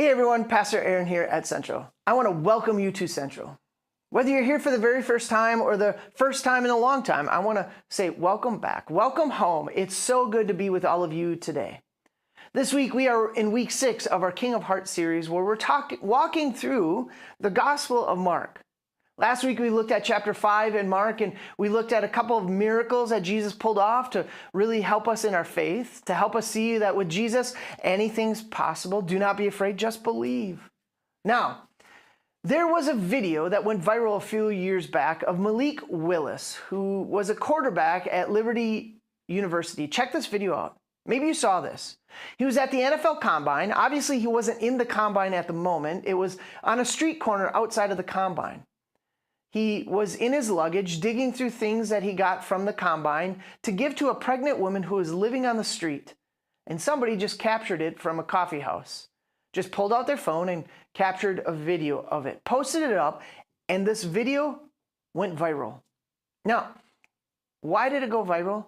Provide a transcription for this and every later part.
Hey everyone, Pastor Aaron here at Central. I want to welcome you to Central. Whether you're here for the very first time or the first time in a long time, I want to say welcome back. Welcome home. It's so good to be with all of you today. This week we are in week 6 of our King of Hearts series where we're walking through the Gospel of Mark. Last week we looked at chapter 5 in Mark, and we looked at a couple of miracles that Jesus pulled off to really help us in our faith, to help us see that with Jesus, anything's possible. Do not be afraid, just believe. Now, there was a video that went viral a few years back of Malik Willis, who was a quarterback at Liberty University. Check this video out. Maybe you saw this. He was at the NFL Combine. Obviously, he wasn't in the Combine at the moment. It was on a street corner outside of the Combine. He was in his luggage, digging through things that he got from the Combine to give to a pregnant woman who was living on the street. And somebody just captured it from a coffee house. Just pulled out their phone and captured a video of it, posted it up, and this video went viral. Now, why did it go viral?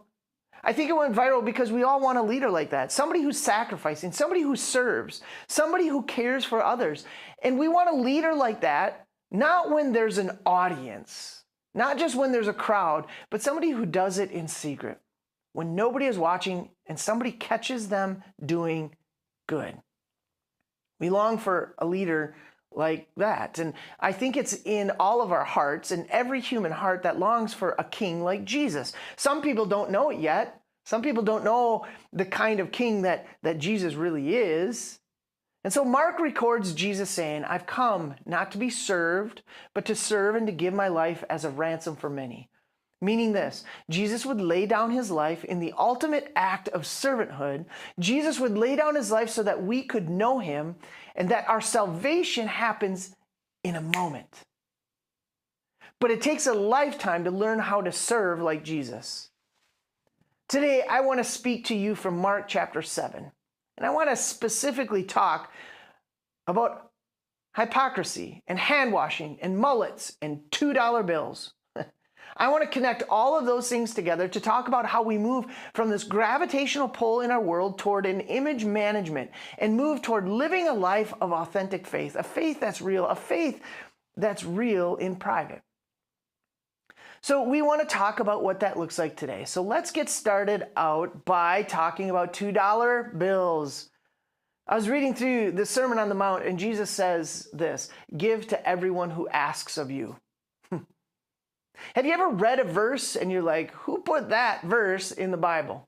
I think it went viral because we all want a leader like that. Somebody who's sacrificing, somebody who serves, somebody who cares for others. And we want a leader like that. Not when there's an audience, not just when there's a crowd, but somebody who does it in secret, when nobody is watching and somebody catches them doing good. We long for a leader like that. And I think it's in all of our hearts, in every human heart that longs for a king like Jesus. Some people don't know it yet. Some people don't know the kind of king that Jesus really is. And so Mark records Jesus saying, "I've come not to be served, but to serve and to give my life as a ransom for many." Meaning this, Jesus would lay down his life in the ultimate act of servanthood. Jesus would lay down his life so that we could know him and that our salvation happens in a moment. But it takes a lifetime to learn how to serve like Jesus. Today, I want to speak to you from Mark chapter 7. And I want to specifically talk about hypocrisy and hand washing and mullets and $2 bills. I want to connect all of those things together to talk about how we move from this gravitational pull in our world toward an image management and move toward living a life of authentic faith, a faith that's real, a faith that's real in private. So we want to talk about what that looks like today. So let's get started out by talking about $2 bills. I was reading through the Sermon on the Mount, and Jesus says this: "Give to everyone who asks of you." Have you ever read a verse and you're like, who put that verse in the Bible?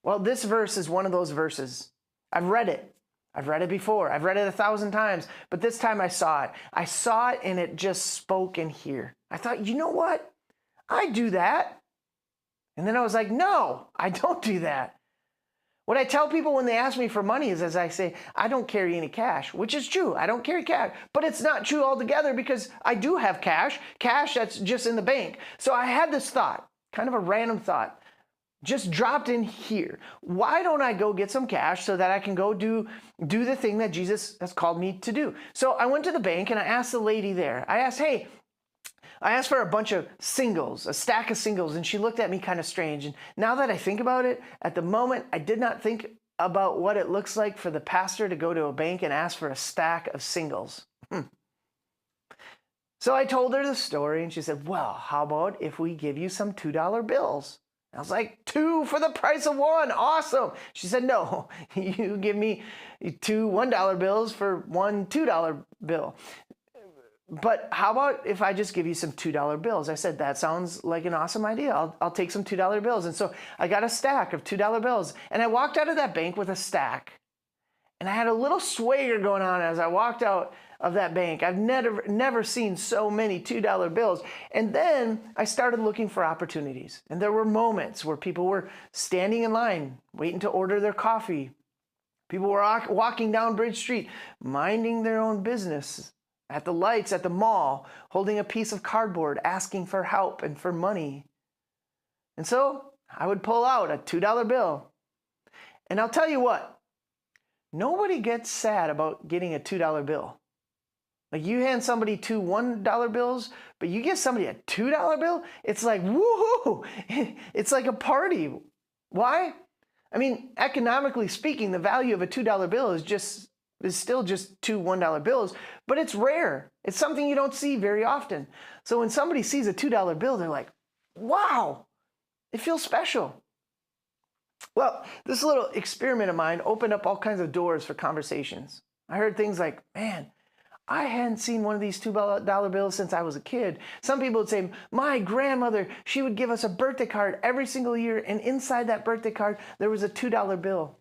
Well, this verse is one of those verses. I've read it. I've read it before. I've read it 1,000 times, but this time I saw it. I saw it and it just spoke in here. I thought, you know what? I do that. And then I was like, no, I don't do that. What I tell people when they ask me for money is, as I say, I don't carry any cash, which is true. I don't carry cash, but it's not true altogether because I do have cash that's just in the bank. So I had this thought, kind of a random thought, just dropped in here. Why don't I go get some cash so that I can go do the thing that Jesus has called me to do? So I went to the bank and I asked the lady there, I asked for a bunch of singles, a stack of singles, and she looked at me kind of strange. And now that I think about it, at the moment, I did not think about what it looks like for the pastor to go to a bank and ask for a stack of singles. So I told her the story, and she said, well, how about if we give you some $2 bills? I was like, 2 for the price of 1. Awesome. She said, no, you give me 2 $1 bills for 1 $2 bill. But how about if I just give you some $2 bills? I said, that sounds like an awesome idea. I'll take some $2 bills. And so I got a stack of $2 bills. And I walked out of that bank with a stack. And I had a little swagger going on as I walked out of that bank. I've never seen so many $2 bills. And then I started looking for opportunities. And there were moments where people were standing in line, waiting to order their coffee. People were walking down Bridge Street, minding their own business. At the lights at the mall, holding a piece of cardboard, asking for help and for money. And so I would pull out a $2 bill. And I'll tell you what, nobody gets sad about getting a $2 bill. Like you hand somebody 2 $1 bills, but you give somebody a $2 bill, it's like, woohoo! It's like a party. Why? I mean, economically speaking, the value of a $2 bill is just It's still just two $1 bills, but it's rare. It's something you don't see very often. So when somebody sees a $2 bill, they're like, wow, it feels special. Well, this little experiment of mine opened up all kinds of doors for conversations. I heard things like, man, I hadn't seen one of these $2 bills since I was a kid. Some people would say, my grandmother, she would give us a birthday card every single year, and inside that birthday card, there was a $2 bill.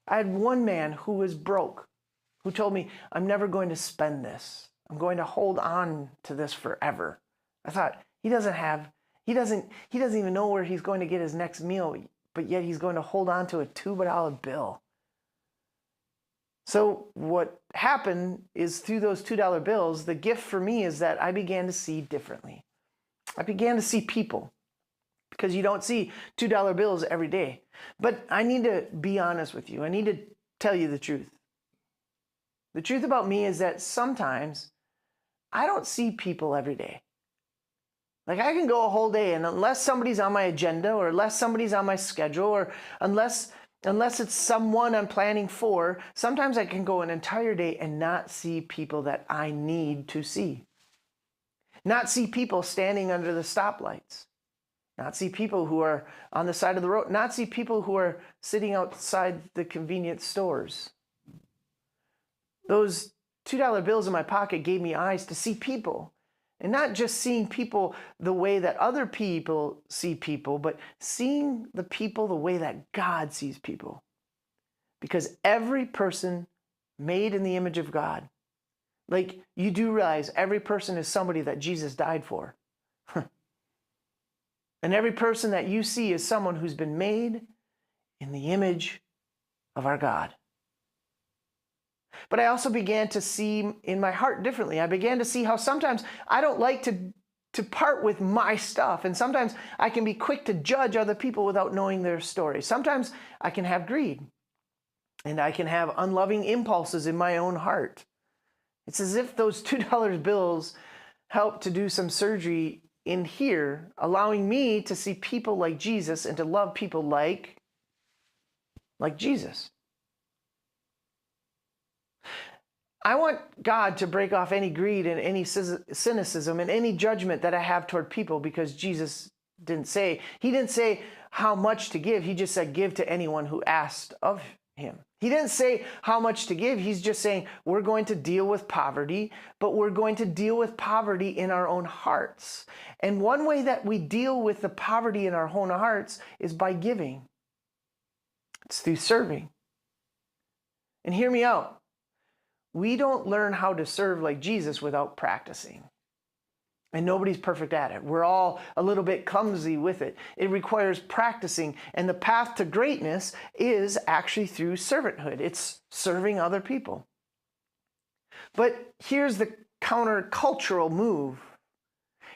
I had one man who was broke, who told me, I'm never going to spend this. I'm going to hold on to this forever. I thought, he doesn't even know where he's going to get his next meal, but yet he's going to hold on to a $2 bill. So what happened is through those $2 bills, the gift for me is that I began to see differently. I began to see people, because you don't see $2 bills every day. But I need to be honest with you. I need to tell you the truth. The truth about me is that sometimes I don't see people every day. Like I can go a whole day, and unless somebody's on my agenda, or unless somebody's on my schedule, or unless it's someone I'm planning for, sometimes I can go an entire day and not see people that I need to see. Not see people standing under the stoplights. Not see people who are on the side of the road. Not see people who are sitting outside the convenience stores. Those $2 bills in my pocket gave me eyes to see people. And not just seeing people the way that other people see people, but seeing the people the way that God sees people. Because every person made in the image of God, like you do realize every person is somebody that Jesus died for. And every person that you see is someone who's been made in the image of our God. But I also began to see in my heart differently. I began to see how sometimes I don't like to part with my stuff. And sometimes I can be quick to judge other people without knowing their story. Sometimes I can have greed. And I can have unloving impulses in my own heart. It's as if those $2 bills help to do some surgery in here, allowing me to see people like Jesus and to love people like Jesus. I want God to break off any greed and any cynicism and any judgment that I have toward people, because Jesus didn't say how much to give. He just said, give to anyone who asked of him. He didn't say how much to give. He's just saying we're going to deal with poverty, but we're going to deal with poverty in our own hearts. And one way that we deal with the poverty in our own hearts is by giving. It's through serving. And hear me out. We don't learn how to serve like Jesus without practicing. And nobody's perfect at it. We're all a little bit clumsy with it. It requires practicing. And the path to greatness is actually through servanthood. It's serving other people. But here's the countercultural move.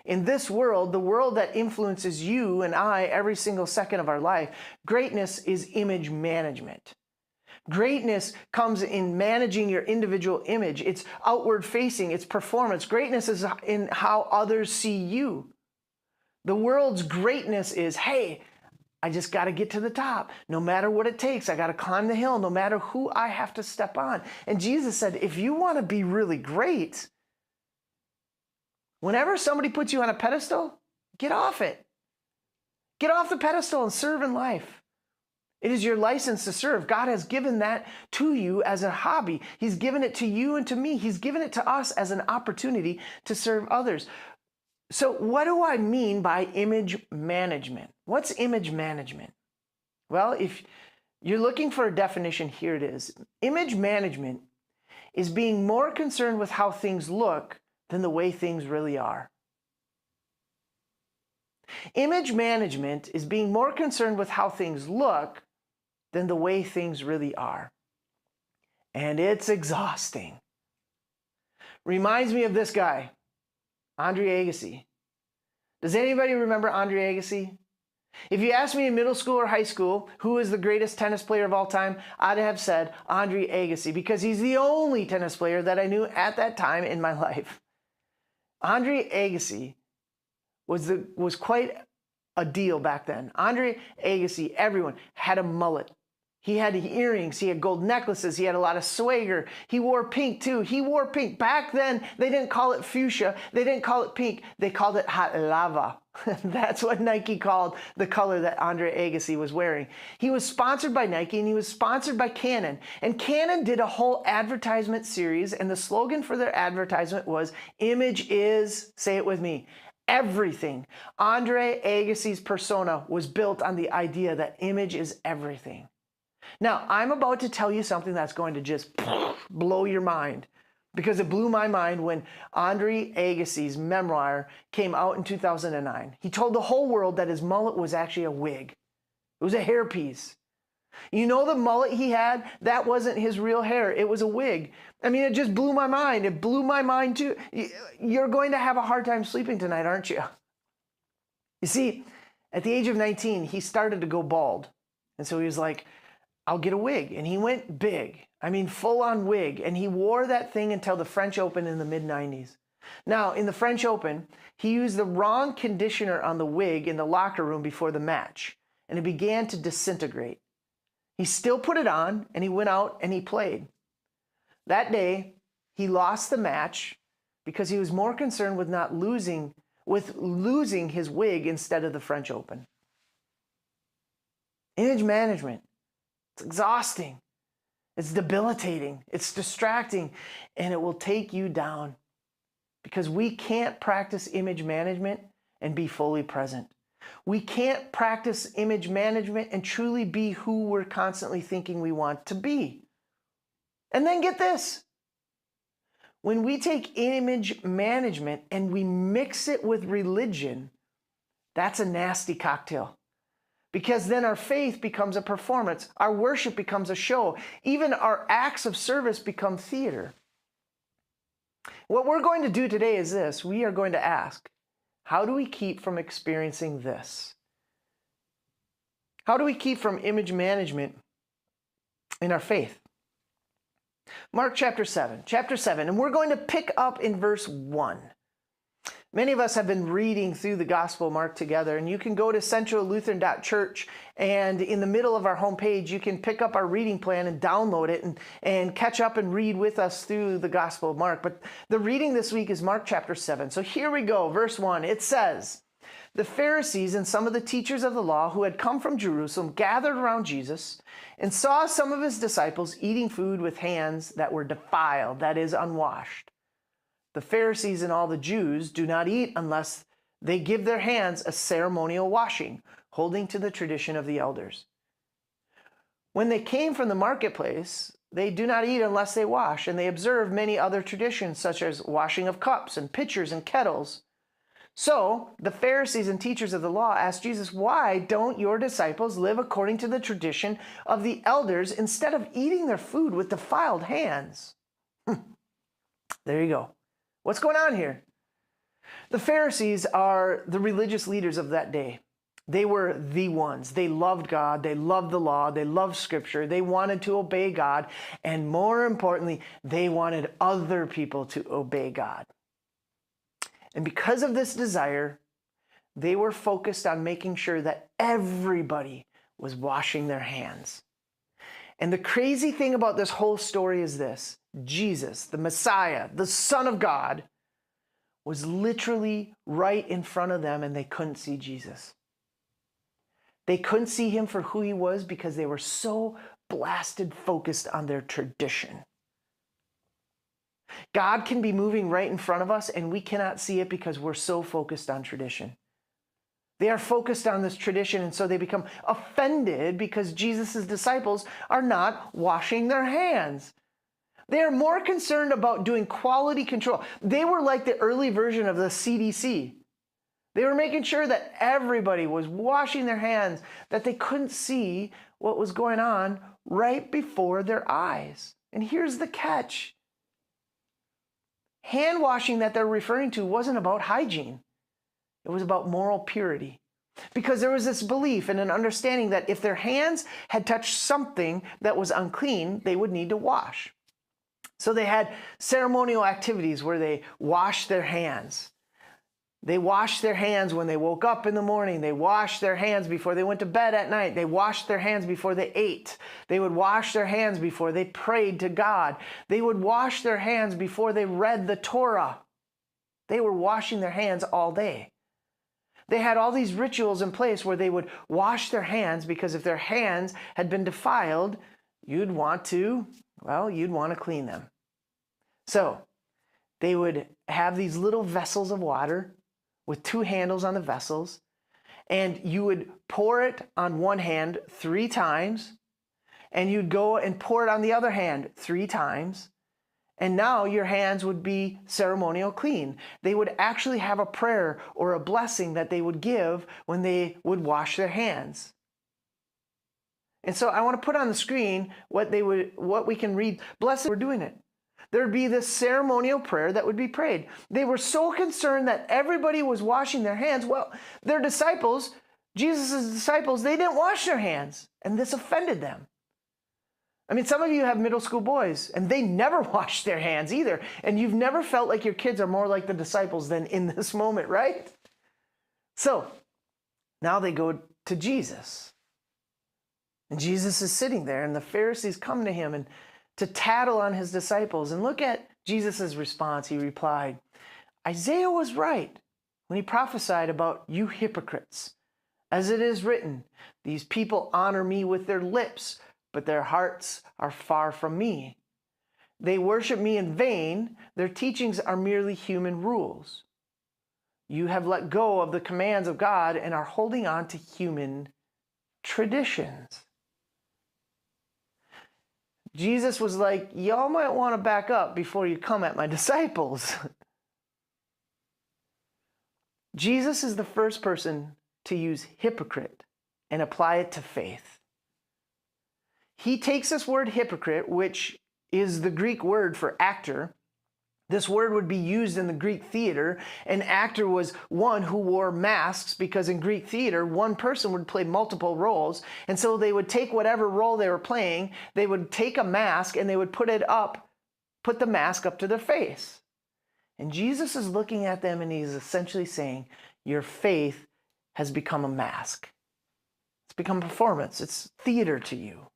In this world, the world that influences you and I every single second of our life, greatness is image management. Greatness comes in managing your individual image. It's outward facing, it's performance. Greatness is in how others see you. The world's greatness is, hey, I just got to get to the top. No matter what it takes, I got to climb the hill, no matter who I have to step on. And Jesus said, if you want to be really great, whenever somebody puts you on a pedestal, get off it. Get off the pedestal and serve in life. It is your license to serve. God has given that to you as a hobby. He's given it to you and to me. He's given it to us as an opportunity to serve others. So what do I mean by image management? What's image management? Well, if you're looking for a definition, here it is. Image management is being more concerned with how things look than the way things really are. Image management is being more concerned with how things look than the way things really are. And it's exhausting. Reminds me of this guy, Andre Agassi. Does anybody remember Andre Agassi? If you asked me in middle school or high school who is the greatest tennis player of all time, I'd have said Andre Agassi, because he's the only tennis player that I knew at that time in my life. Andre Agassi was quite a deal back then. Andre Agassi, everyone had a mullet. He had earrings, he had gold necklaces, he had a lot of swagger. He wore pink too. He wore pink. Back then, they didn't call it fuchsia. They didn't call it pink. They called it hot lava. That's what Nike called the color that Andre Agassi was wearing. He was sponsored by Nike and he was sponsored by Canon. And Canon did a whole advertisement series, and the slogan for their advertisement was, "Image is," say it with me, "everything." Andre Agassi's persona was built on the idea that image is everything. Now, I'm about to tell you something that's going to just blow your mind, because it blew my mind when Andre Agassi's memoir came out in 2009. He told the whole world that his mullet was actually a wig. It was a hairpiece. You know, the mullet he had, that wasn't his real hair. It was a wig. I mean, it just blew my mind. It blew my mind too. You're going to have a hard time sleeping tonight, aren't you? You see, at the age of 19, he started to go bald. And so he was like, I'll get a wig. And he went big. I mean, full on wig. And he wore that thing until the French Open in the mid-90s. Now, in the French Open, he used the wrong conditioner on the wig in the locker room before the match, and it began to disintegrate. He still put it on, and he went out and he played. That day, he lost the match because he was more concerned with losing his wig instead of the French Open. Image management. It's exhausting. It's debilitating. It's distracting, and it will take you down, because we can't practice image management and be fully present. We can't practice image management and truly be who we're constantly thinking we want to be. And then get this. When we take image management and we mix it with religion, that's a nasty cocktail. Because then our faith becomes a performance. Our worship becomes a show. Even our acts of service become theater. What we're going to do today is this. We are going to ask, how do we keep from experiencing this? How do we keep from image management in our faith? Mark chapter 7, and we're going to pick up in verse 1. Many of us have been reading through the Gospel of Mark together, and you can go to centrallutheran.church, and in the middle of our homepage, you can pick up our reading plan and download it and catch up and read with us through the Gospel of Mark. But the reading this week is Mark chapter 7. So here we go, verse 1. It says, "The Pharisees and some of the teachers of the law who had come from Jerusalem gathered around Jesus and saw some of his disciples eating food with hands that were defiled, that is, unwashed. The Pharisees and all the Jews do not eat unless they give their hands a ceremonial washing, holding to the tradition of the elders. When they came from the marketplace, they do not eat unless they wash, and they observe many other traditions, such as washing of cups and pitchers and kettles. So the Pharisees and teachers of the law asked Jesus, 'Why don't your disciples live according to the tradition of the elders instead of eating their food with defiled hands?'" There you go. What's going on here? The Pharisees are the religious leaders of that day. They were the ones. They loved God. They loved the law. They loved Scripture. They wanted to obey God. And more importantly, they wanted other people to obey God. And because of this desire, they were focused on making sure that everybody was washing their hands. And the crazy thing about this whole story is this. Jesus, the Messiah, the Son of God, was literally right in front of them, and they couldn't see Jesus. They couldn't see him for who he was because they were so blasted focused on their tradition. God can be moving right in front of us, and we cannot see it because we're so focused on tradition. They are focused on this tradition, and so they become offended because Jesus' disciples are not washing their hands. They are more concerned about doing quality control. They were like the early version of the CDC. They were making sure that everybody was washing their hands, that they couldn't see what was going on right before their eyes. And here's the catch. Hand washing that they're referring to wasn't about hygiene. It was about moral purity. Because there was this belief and an understanding that if their hands had touched something that was unclean, they would need to wash. So they had ceremonial activities where they washed their hands. They washed their hands when they woke up in the morning. They washed their hands before they went to bed at night. They washed their hands before they ate. They would wash their hands before they prayed to God. They would wash their hands before they read the Torah. They were washing their hands all day. They had all these rituals in place where they would wash their hands, because if their hands had been defiled, you'd want to clean them. So they would have these little vessels of water with 2 handles on the vessels, and you would pour it on one hand 3 times, and you'd go and pour it on the other hand 3 times, and now your hands would be ceremonial clean. They would actually have a prayer or a blessing that they would give when they would wash their hands. And so I want to put on the screen what we can read. Blessed, we're doing it. There'd be this ceremonial prayer that would be prayed. They were so concerned that everybody was washing their hands. Well, their disciples, Jesus' disciples, they didn't wash their hands, and this offended them. I mean, some of you have middle school boys, and they never wash their hands either. And you've never felt like your kids are more like the disciples than in this moment, right? So now they go to Jesus. And Jesus is sitting there, and the Pharisees come to him and to tattle on his disciples. And look at Jesus' response. He replied, Isaiah was right when he prophesied about you hypocrites. As it is written, these people honor me with their lips, but their hearts are far from me. They worship me in vain. Their teachings are merely human rules. You have let go of the commands of God and are holding on to human traditions. Jesus was like, y'all might want to back up before you come at my disciples. Jesus is the first person to use hypocrite and apply it to faith. He takes this word hypocrite, which is the Greek word for actor. This word would be used in the Greek theater. An actor was one who wore masks, because in Greek theater, one person would play multiple roles. And so they would take whatever role they were playing, they would take a mask and they would put the mask up to their face. And Jesus is looking at them and he's essentially saying, your faith has become a mask. It's become a performance. It's theater to you.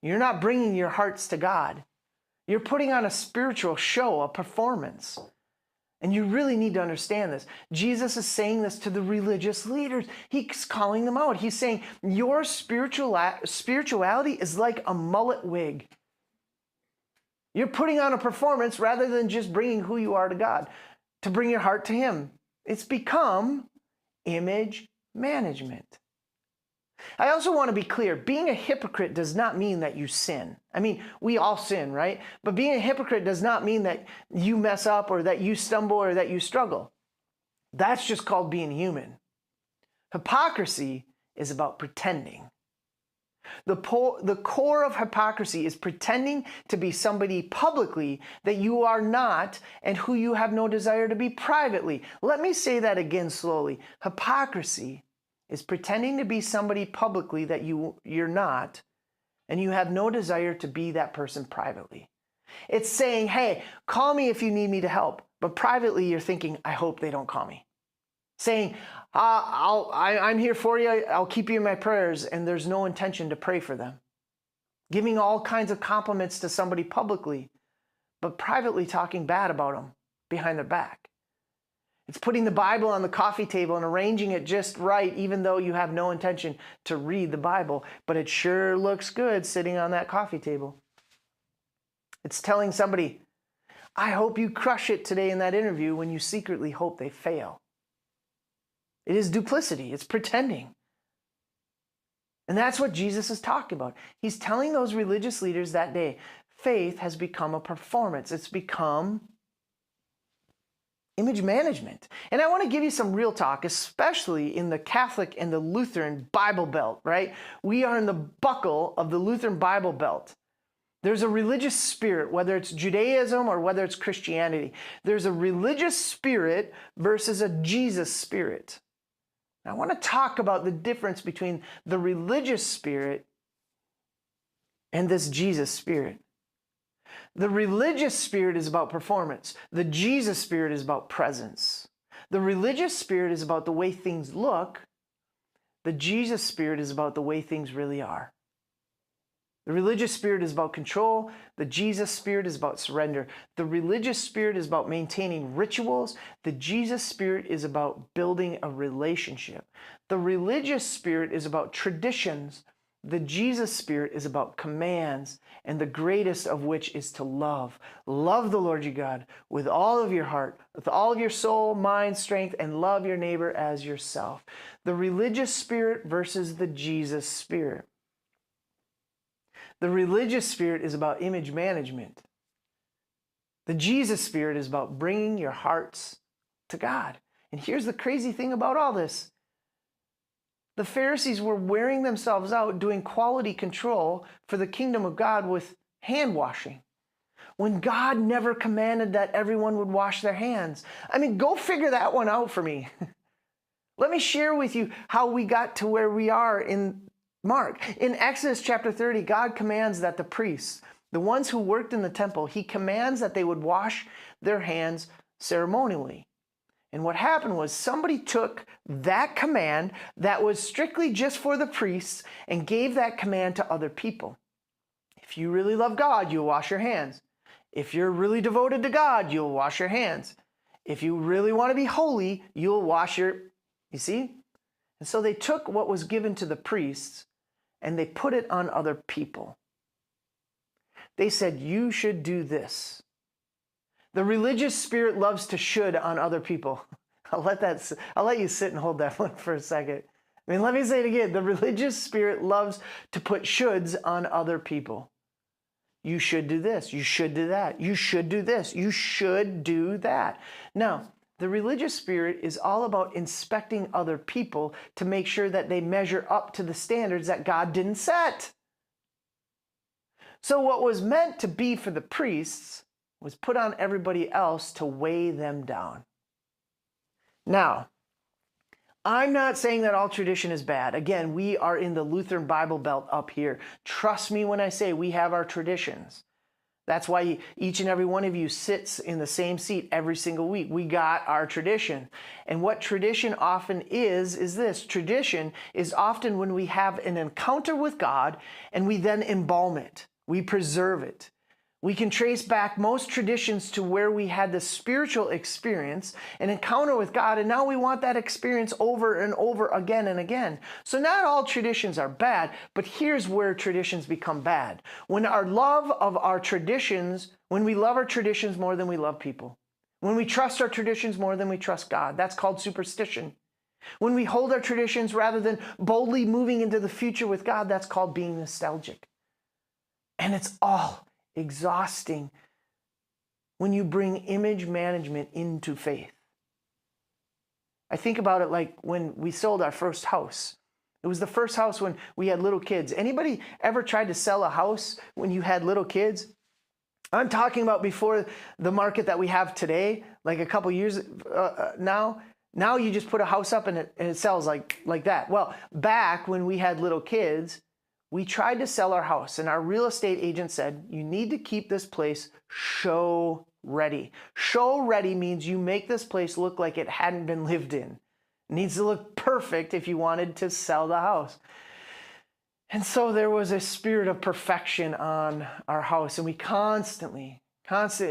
You're not bringing your hearts to God. You're putting on a spiritual show, a performance. And you really need to understand this. Jesus is saying this to the religious leaders. He's calling them out. He's saying, your spirituality is like a mullet wig. You're putting on a performance rather than just bringing who you are to God, to bring your heart to Him. It's become image management. I also want to be clear, being a hypocrite does not mean that you sin. I mean, we all sin, right? But being a hypocrite does not mean that you mess up or that you stumble or that you struggle. That's just called being human. Hypocrisy is about pretending. The core of hypocrisy is pretending to be somebody publicly that you are not and who you have no desire to be privately. Let me say that again slowly. Hypocrisy is pretending to be somebody publicly that you're not, and you have no desire to be that person privately. It's saying, hey, call me if you need me to help, but privately you're thinking, I hope they don't call me. Saying, I'm here for you, I'll keep you in my prayers, and there's no intention to pray for them. Giving all kinds of compliments to somebody publicly, but privately talking bad about them behind their back. It's putting the Bible on the coffee table and arranging it just right, even though you have no intention to read the Bible, but it sure looks good sitting on that coffee table. It's telling somebody, I hope you crush it today in that interview, when you secretly hope they fail. It is duplicity. It's pretending. And that's what Jesus is talking about. He's telling those religious leaders that day, faith has become a performance. It's become image management. And I want to give you some real talk, especially in the Catholic and the Lutheran Bible Belt, right? We are in the buckle of the Lutheran Bible Belt. There's a religious spirit, whether it's Judaism or whether it's Christianity. There's a religious spirit versus a Jesus spirit. I want to talk about the difference between the religious spirit and this Jesus spirit. The religious spirit is about performance. The Jesus spirit is about presence. The religious spirit is about the way things look. The Jesus spirit is about the way things really are. The religious spirit is about control. The Jesus spirit is about surrender. The religious spirit is about maintaining rituals. The Jesus spirit is about building a relationship. The religious spirit is about traditions. The Jesus spirit is about commands, and the greatest of which is to love. Love the Lord your God with all of your heart, with all of your soul, mind, strength, and love your neighbor as yourself. The religious spirit versus the Jesus spirit. The religious spirit is about image management. The Jesus spirit is about bringing your hearts to God. And here's the crazy thing about all this. The Pharisees were wearing themselves out doing quality control for the kingdom of God with hand washing, when God never commanded that everyone would wash their hands. I mean, go figure that one out for me. Let me share with you how we got to where we are in Mark. In Exodus chapter 30, God commands that the priests, the ones who worked in the temple, he commands that they would wash their hands ceremonially. And what happened was somebody took that command that was strictly just for the priests and gave that command to other people. If you really love God, you'll wash your hands. If you're really devoted to God, you'll wash your hands. If you really want to be holy, you'll wash your, you see? And so they took what was given to the priests and they put it on other people. They said, you should do this. The religious spirit loves to should on other people. I'll let you sit and hold that one for a second. I mean, let me say it again. The religious spirit loves to put shoulds on other people. You should do this. You should do that. You should do this. You should do that. Now, the religious spirit is all about inspecting other people to make sure that they measure up to the standards that God didn't set. So what was meant to be for the priests was put on everybody else to weigh them down. Now, I'm not saying that all tradition is bad. Again, we are in the Lutheran Bible Belt up here. Trust me when I say we have our traditions. That's why each and every one of you sits in the same seat every single week. We got our tradition. And what tradition often is this. Tradition is often when we have an encounter with God and we then embalm it. We preserve it. We can trace back most traditions to where we had the spiritual experience, an encounter with God, and now we want that experience over and over again and again. So not all traditions are bad, but here's where traditions become bad. When we love our traditions more than we love people. When we trust our traditions more than we trust God. That's called superstition. When we hold our traditions rather than boldly moving into the future with God, that's called being nostalgic. And it's all exhausting when you bring image management into faith. I think about it like when we sold our first house. It was the first house when we had little kids. Anybody ever tried to sell a house when you had little kids? I'm talking about before the market that we have today, like a couple years now. Now you just put a house up and it sells like that. Well, back when we had little kids, we tried to sell our house, and our real estate agent said, you need to keep this place show ready. Show ready means you make this place look like it hadn't been lived in. It needs to look perfect if you wanted to sell the house. And so there was a spirit of perfection on our house, and we constantly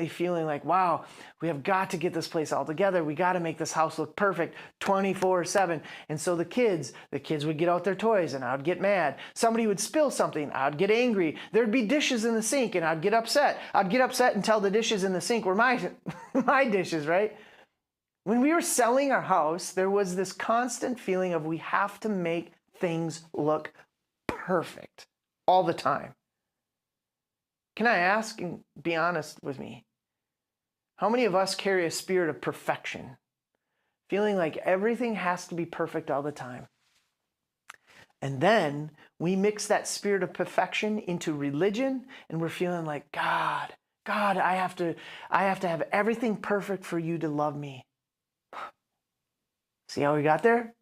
feeling like, wow, we have got to get this place all together. We got to make this house look perfect 24/7. And so the kids would get out their toys and I'd get mad. Somebody would spill something. I'd get angry. There'd be dishes in the sink and I'd get upset. I'd get upset until the dishes in the sink were my dishes, right? When we were selling our house, there was this constant feeling of we have to make things look perfect all the time. Can I ask and be honest with me? How many of us carry a spirit of perfection, feeling like everything has to be perfect all the time? And then we mix that spirit of perfection into religion, and we're feeling like, God, I have to have everything perfect for you to love me. See how we got there?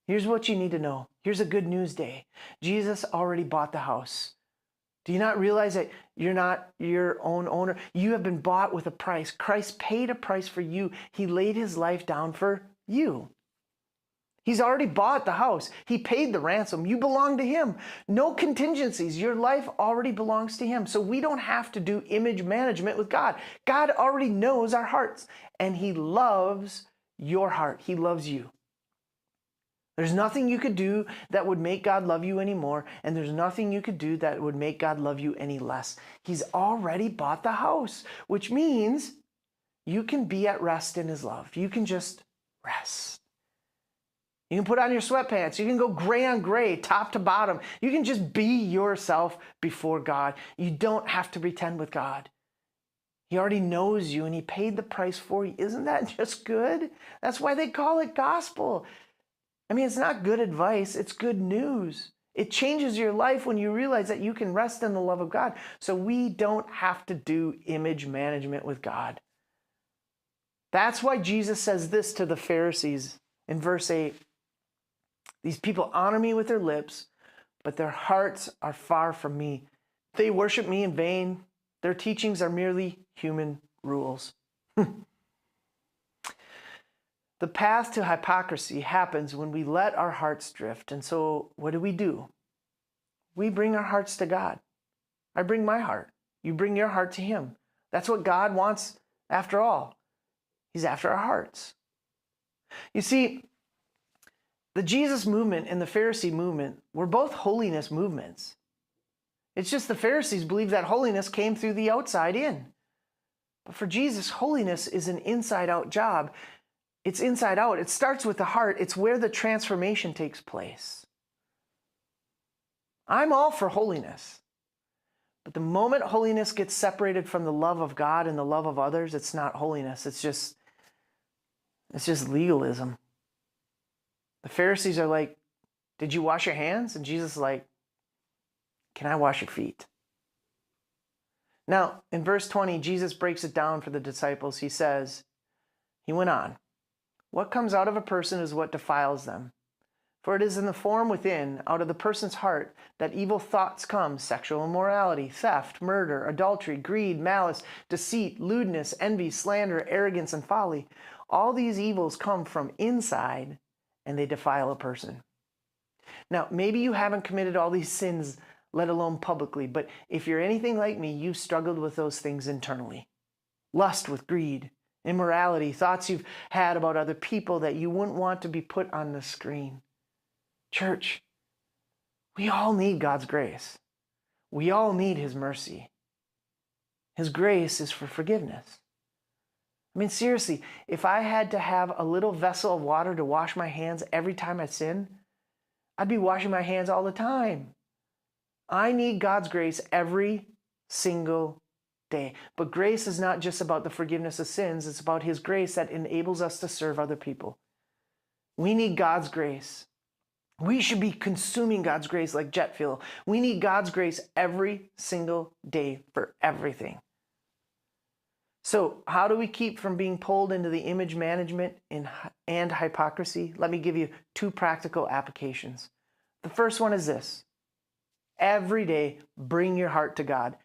Here's what you need to know. Here's a good news day. Jesus already bought the house. Do you not realize that you're not your own owner? You have been bought with a price. Christ paid a price for you. He laid his life down for you. He's already bought the house. He paid the ransom. You belong to him. No contingencies. Your life already belongs to him. So we don't have to do image management with God. God already knows our hearts, and he loves your heart. He loves you. There's nothing you could do that would make God love you anymore, and there's nothing you could do that would make God love you any less. He's already bought the house, which means you can be at rest in his love. You can just rest. You can put on your sweatpants. You can go gray on gray, top to bottom. You can just be yourself before God. You don't have to pretend with God. He already knows you, and he paid the price for you. Isn't that just good? That's why they call it gospel. I mean, it's not good advice, it's good news. It changes your life when you realize that you can rest in the love of God. So we don't have to do image management with God. That's why Jesus says this to the Pharisees in verse 8. These people honor me with their lips, but their hearts are far from me. They worship me in vain. Their teachings are merely human rules. The path to hypocrisy happens when we let our hearts drift. And so what do? We bring our hearts to God. I bring my heart. You bring your heart to him. That's what God wants after all. He's after our hearts. You see, the Jesus movement and the Pharisee movement were both holiness movements. It's just the Pharisees believed that holiness came through the outside in. But for Jesus, holiness is an inside-out job. It's inside out. It starts with the heart. It's where the transformation takes place. I'm all for holiness. But the moment holiness gets separated from the love of God and the love of others, it's not holiness. It's just legalism. The Pharisees are like, did you wash your hands? And Jesus is like, can I wash your feet? Now, in verse 20, Jesus breaks it down for the disciples. He went on, what comes out of a person is what defiles them. For it is in the form within, out of the person's heart, that evil thoughts come: sexual immorality, theft, murder, adultery, greed, malice, deceit, lewdness, envy, slander, arrogance, and folly. All these evils come from inside, and they defile a person. Now, maybe you haven't committed all these sins, let alone publicly, but if you're anything like me, you've struggled with those things internally. Lust with greed, immorality, thoughts you've had about other people that you wouldn't want to be put on the screen. Church, we all need God's grace. We all need his mercy. His grace is for forgiveness. I mean, seriously, if I had to have a little vessel of water to wash my hands every time I sin, I'd be washing my hands all the time. I need God's grace every single day. But grace is not just about the forgiveness of sins. It's about his grace that enables us to serve other people. We need God's grace. We should be consuming God's grace like jet fuel. We need God's grace every single day for everything. So how do we keep from being pulled into the image management and hypocrisy? Let me give you 2 practical applications. The first one is this. Every day, bring your heart to God.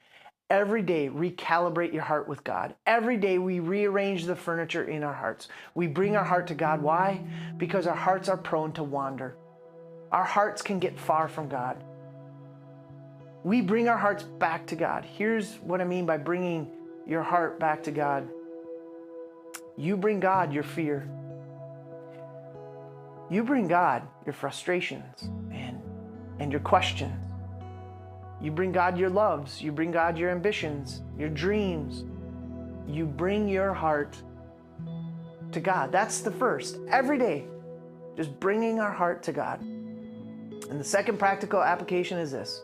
Every day, recalibrate your heart with God. Every day, we rearrange the furniture in our hearts. We bring our heart to God. Why? Because our hearts are prone to wander. Our hearts can get far from God. We bring our hearts back to God. Here's what I mean by bringing your heart back to God. You bring God your fear. You bring God your frustrations and your questions. You bring God your loves. You bring God your ambitions, your dreams. You bring your heart to God. That's the first. Every day, just bringing our heart to God. And the second practical application is this.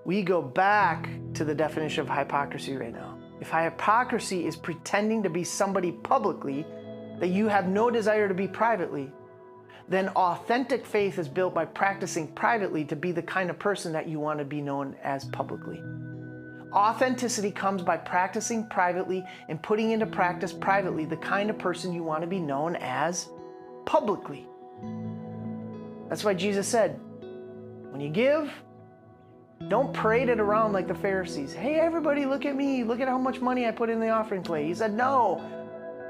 We go back to the definition of hypocrisy right now. If hypocrisy is pretending to be somebody publicly that you have no desire to be privately, then authentic faith is built by practicing privately to be the kind of person that you want to be known as publicly. Authenticity comes by practicing privately and putting into practice privately the kind of person you want to be known as publicly. That's why Jesus said, when you give, Don't parade it around like the Pharisees. Hey, everybody, look at me. Look at how much money I put in the offering plate. He said, no,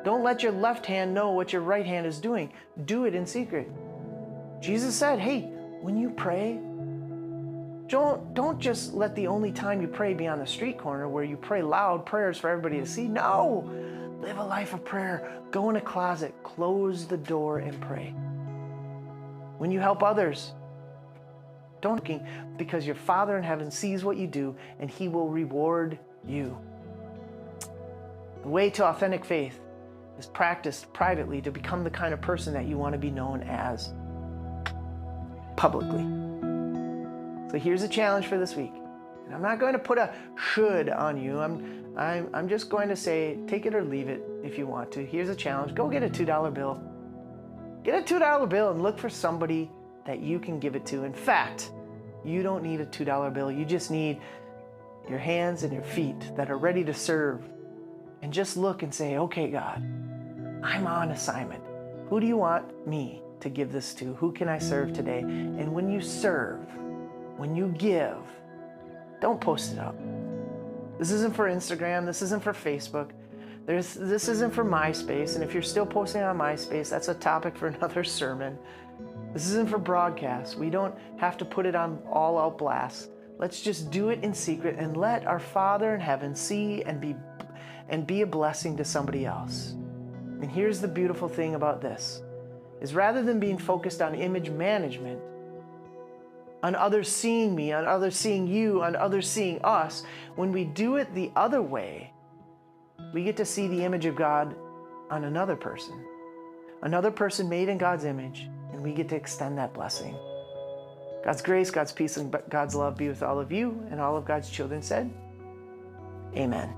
don't let your left hand know what your right hand is doing. Do it in secret. Jesus said, hey, when you pray, don't just let the only time you pray be on the street corner where you pray loud prayers for everybody to see. No, live a life of prayer. Go in a closet, close the door, and pray. When you help others, don't looking, because your Father in heaven sees what you do and he will reward you. The way to authentic faith is practiced privately to become the kind of person that you want to be known as publicly. So here's a challenge for this week. And I'm not going to put a should on you. I'm just going to say, take it or leave it if you want to. Here's a challenge. Go get a $2 bill. Get a $2 bill and look for somebody that you can give it to. In fact, you don't need a $2 bill. You just need your hands and your feet that are ready to serve. And just look and say, okay, God, I'm on assignment. Who do you want me to give this to? Who can I serve today? And when you serve, when you give, don't post it up. This isn't for Instagram. This isn't for Facebook. This isn't for MySpace. And if you're still posting on MySpace, that's a topic for another sermon. This isn't for broadcast. We don't have to put it on all out blast. Let's just do it in secret and let our Father in heaven see and be a blessing to somebody else. And here's the beautiful thing about this, is rather than being focused on image management, on others seeing me, on others seeing you, on others seeing us, when we do it the other way, we get to see the image of God on another person made in God's image, and we get to extend that blessing. God's grace, God's peace, and God's love be with all of you, and all of God's children said, amen.